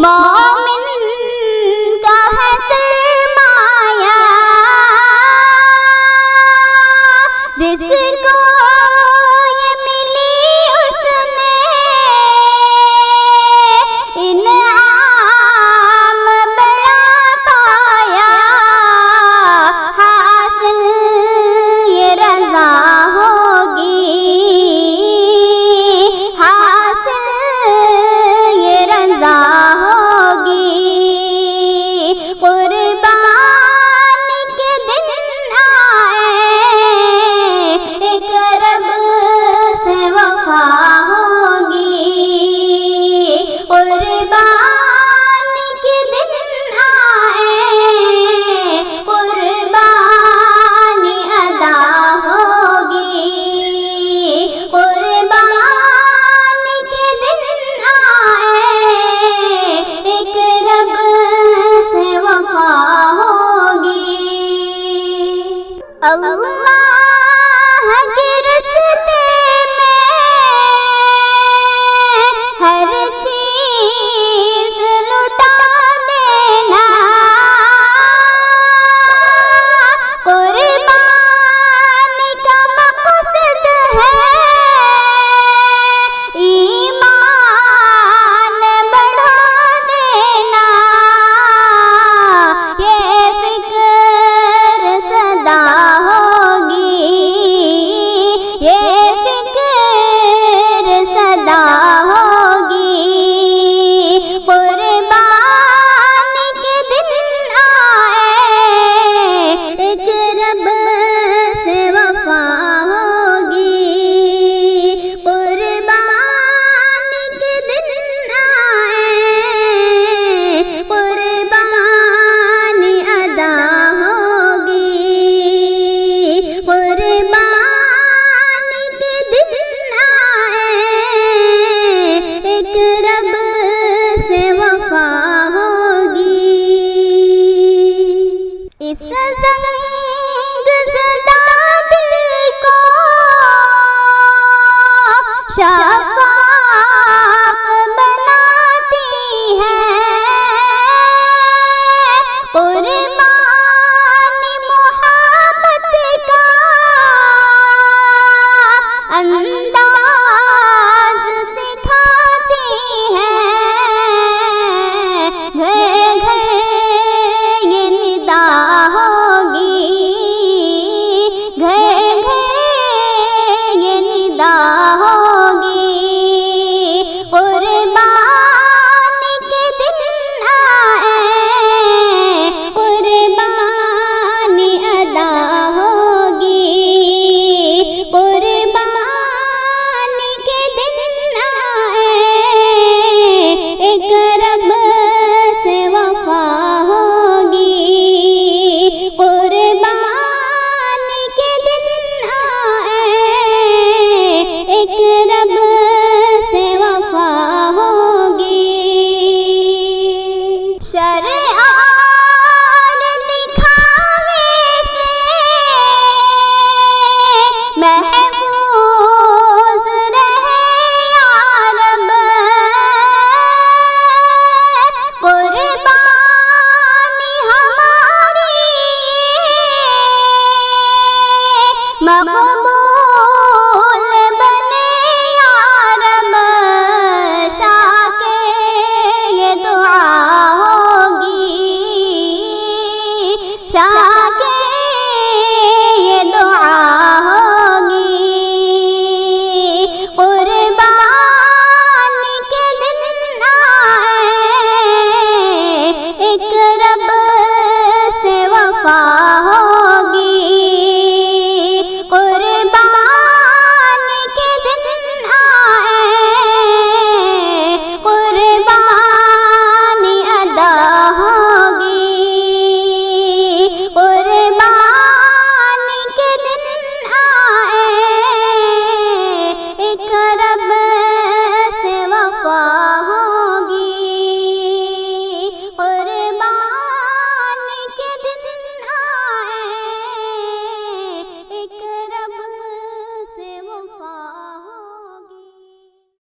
مومن کا ہے سرمایہ، جس کو یہ ملی اس نے انعام بڑا پایا، حاصل یہ رضا ہوگی، حاصل یہ رضا ہوگی۔ قربانی کے دن آئے، ایک رب سے وفا ہوگی، قربانی کے دن آئے، قربانی ادا ہوگی، قربانی کے دن آئے، ایک رب سے وفا ہوگی۔ اللہ کے راستے میں ہر چیز لٹا دینا، قربانی کا مقصد ہے ایمان بڑھا دینا، یہ فکر صدا ہوگی، یہ فکر صدا ہوگی۔ قربانی کے دن آئے، ایک رب سے وفا ہوگی، قربانی کے دن آئے، قربانی ادا ہوگی، قربانی کے دن آئے، ایک رب سے وفا ہوگی۔ اس زنگ زدہ دل کو شفاف بناتی ہے، قربانی محبت کا انداز سکھاتی ہے، گھر گھر یہ ندا ہوگی، گھر گھر یہ ندا ہوگی۔ قربانی کے دن آئے، قربانی ادا ہوگی، قربانی کے دن آئے، ایک رب سے وفا ہوگی، قربانی کے دن آئے، ایک رب سے وفا ہوگی۔ شرع اور دکھاوے سے محفوظ رہے یا رب، قربانی ہماری مقبول